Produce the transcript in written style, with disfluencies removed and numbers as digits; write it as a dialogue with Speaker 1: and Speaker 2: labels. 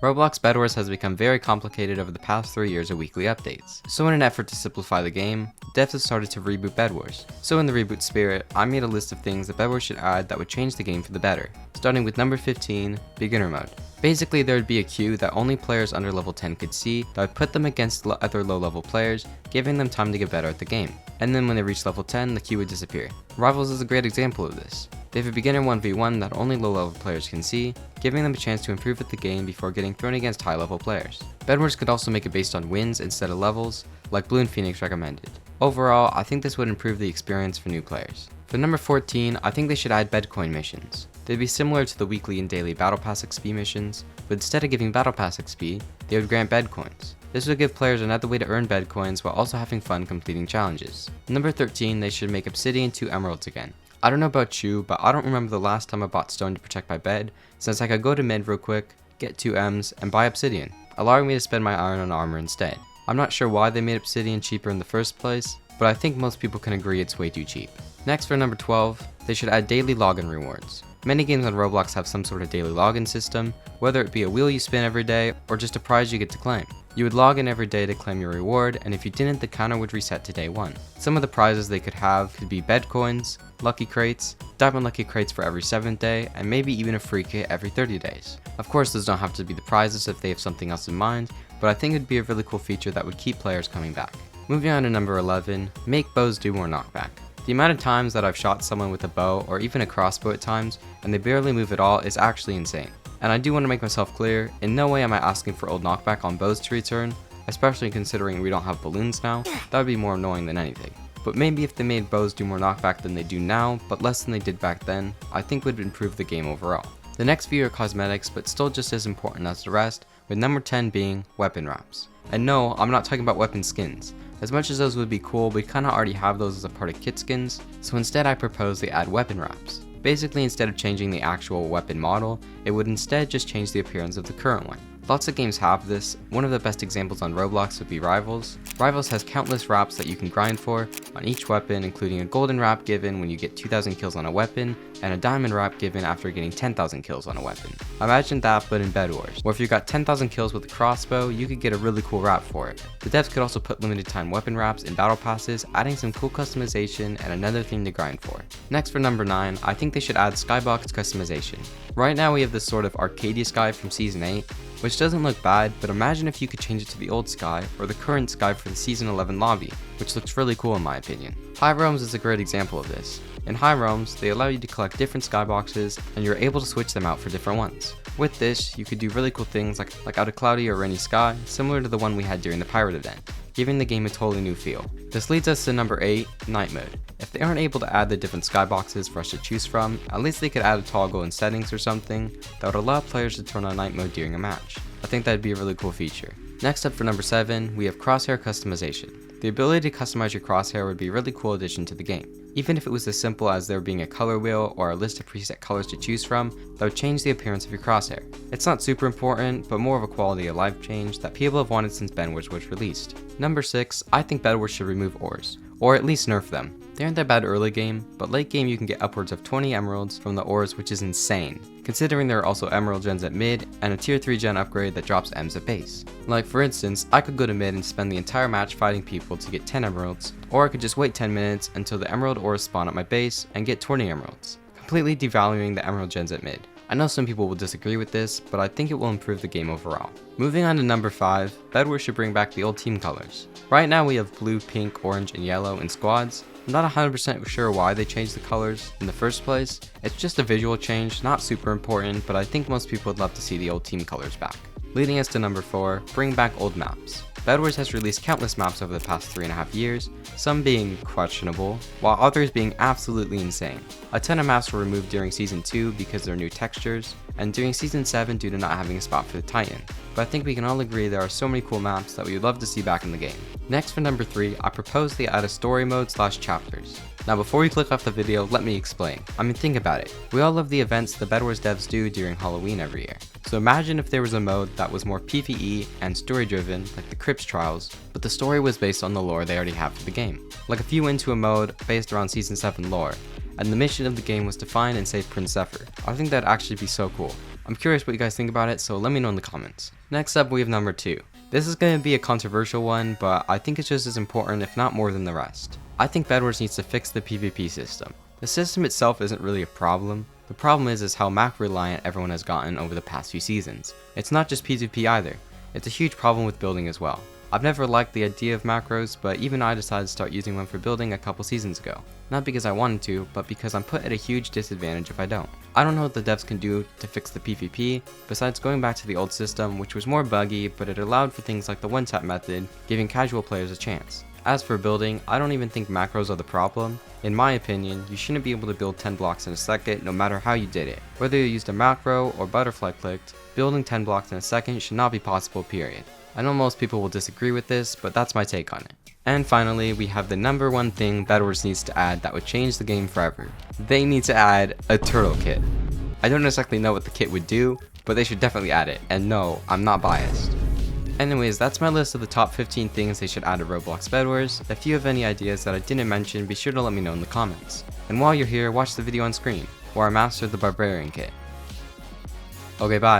Speaker 1: Roblox Bedwars has become very complicated over the past 3 years of weekly updates. So in an effort to simplify the game, devs have started to reboot Bedwars. So in the reboot spirit, I made a list of things that Bedwars should add that would change the game for the better. Starting with number 15, Beginner Mode. Basically, there would be a queue that only players under level 10 could see that would put them against other low level players, giving them time to get better at the game. And then when they reach level 10, the queue would disappear. Rivals is a great example of this. They have a beginner 1v1 that only low level players can see, giving them a chance to improve at the game before getting thrown against high level players. Bedwars could also make it based on wins instead of levels, like Blue and Phoenix recommended. Overall, I think this would improve the experience for new players. For number 14, I think they should add bedcoin missions. They'd be similar to the weekly and daily Battle Pass XP missions, but instead of giving Battle Pass XP, they would grant bedcoins. This would give players another way to earn bedcoins while also having fun completing challenges. Number 13, they should make Obsidian 2 Emeralds again. I don't know about you, but I don't remember the last time I bought stone to protect my bed, since I could go to mid real quick, get 2 M's, and buy obsidian, allowing me to spend my iron on armor instead. I'm not sure why they made obsidian cheaper in the first place, but I think most people can agree it's way too cheap. Next, for number 12, they should add daily login rewards. Many games on Roblox have some sort of daily login system, whether it be a wheel you spin every day or just a prize you get to claim. You would log in every day to claim your reward, and if you didn't, the counter would reset to day 1. Some of the prizes they could have could be bed coins, lucky crates, diamond lucky crates for every 7th day, and maybe even a free kit every 30 days. Of course, those don't have to be the prizes if they have something else in mind, but I think it would be a really cool feature that would keep players coming back. Moving on to number 11, make bows do more knockback. The amount of times that I've shot someone with a bow or even a crossbow at times and they barely move at all is actually insane. And I do want to make myself clear, in no way am I asking for old knockback on bows to return, especially considering we don't have balloons now. That would be more annoying than anything. But maybe if they made bows do more knockback than they do now, but less than they did back then, I think would improve the game overall. The next few are cosmetics, but still just as important as the rest, with number 10 being weapon wraps. And no, I'm not talking about weapon skins. As much as those would be cool, we kinda already have those as a part of kit skins, so instead I propose they add weapon wraps. Basically, instead of changing the actual weapon model, it would instead just change the appearance of the current one. Lots of games have this. One of the best examples on Roblox would be Rivals. Rivals has countless wraps that you can grind for on each weapon, including a golden wrap given when you get 2,000 kills on a weapon, and a diamond wrap given after getting 10,000 kills on a weapon. Imagine that, but in Bedwars, where if you got 10,000 kills with a crossbow, you could get a really cool wrap for it. The devs could also put limited time weapon wraps in battle passes, adding some cool customization and another thing to grind for. Next, for number 9, I think they should add skybox customization. Right now we have this sort of Arcadia sky from season 8, which doesn't look bad, but imagine if you could change it to the old sky or the current sky for the season 11 lobby, which looks really cool in my opinion. High Realms is a great example of this. In High Realms, they allow you to collect different skyboxes and you're able to switch them out for different ones. With this, you could do really cool things like out a cloudy or rainy sky, similar to the one we had during the pirate event, giving the game a totally new feel. This leads us to number 8, night mode. If they aren't able to add the different skyboxes for us to choose from, at least they could add a toggle in settings or something that would allow players to turn on night mode during a match. I think that'd be a really cool feature. Next up for number 7, we have crosshair customization. The ability to customize your crosshair would be a really cool addition to the game. Even if it was as simple as there being a color wheel or a list of preset colors to choose from, that would change the appearance of your crosshair. It's not super important, but more of a quality of life change that people have wanted since Bedwars was released. Number 6, I think Bedwars should remove ores, or at least nerf them. They aren't that bad early game, but late game you can get upwards of 20 emeralds from the ores, which is insane, considering there are also emerald gens at mid and a tier 3 gen upgrade that drops M's at base. Like for instance, I could go to mid and spend the entire match fighting people to get 10 emeralds, or I could just wait 10 minutes until the emerald ores spawn at my base and get 20 emeralds, completely devaluing the emerald gens at mid. I know some people will disagree with this, but I think it will improve the game overall. Moving on to number 5, Bedwars should bring back the old team colors. Right now we have blue, pink, orange, and yellow in squads. I'm not 100% sure why they changed the colors in the first place. It's just a visual change, not super important, but I think most people would love to see the old team colors back. Leading us to number 4, bring back old maps. Bedwars has released countless maps over the past 3.5 years, some being questionable, while others being absolutely insane. A ton of maps were removed during Season 2 because they're new textures, and during Season 7 due to not having a spot for the Titan. But I think we can all agree there are so many cool maps that we would love to see back in the game. Next for number 3, I propose they add a story mode / chapters. Now before you click off the video, let me explain. I mean, think about it. We all love the events the Bedwars devs do during Halloween every year. So imagine if there was a mode that was more PvE and story driven, like the Crips Trials, but the story was based on the lore they already have for the game. Like if you went into a mode based around Season 7 lore, and the mission of the game was to find and save Prince Zephyr. I think that'd actually be so cool. I'm curious what you guys think about it, so let me know in the comments. Next up, we have number 2. This is going to be a controversial one, but I think it's just as important, if not more than the rest. I think Bedwars needs to fix the PvP system. The system itself isn't really a problem. The problem is how macro reliant everyone has gotten over the past few seasons. It's not just PvP either. It's a huge problem with building as well. I've never liked the idea of macros, but even I decided to start using one for building a couple seasons ago. Not because I wanted to, but because I'm put at a huge disadvantage if I don't. I don't know what the devs can do to fix the PvP, besides going back to the old system, which was more buggy, but it allowed for things like the one-tap method, giving casual players a chance. As for building, I don't even think macros are the problem. In my opinion, you shouldn't be able to build 10 blocks in a second no matter how you did it. Whether you used a macro or butterfly clicked, building 10 blocks in a second should not be possible, period. I know most people will disagree with this, but that's my take on it. And finally, we have the number 1 thing Bedwars needs to add that would change the game forever. They need to add a turtle kit. I don't exactly know what the kit would do, but they should definitely add it, and no, I'm not biased. Anyways, that's my list of the top 15 things they should add to Roblox Bedwars. If you have any ideas that I didn't mention, be sure to let me know in the comments. And while you're here, watch the video on screen, where I mastered the Barbarian kit. Okay, bye.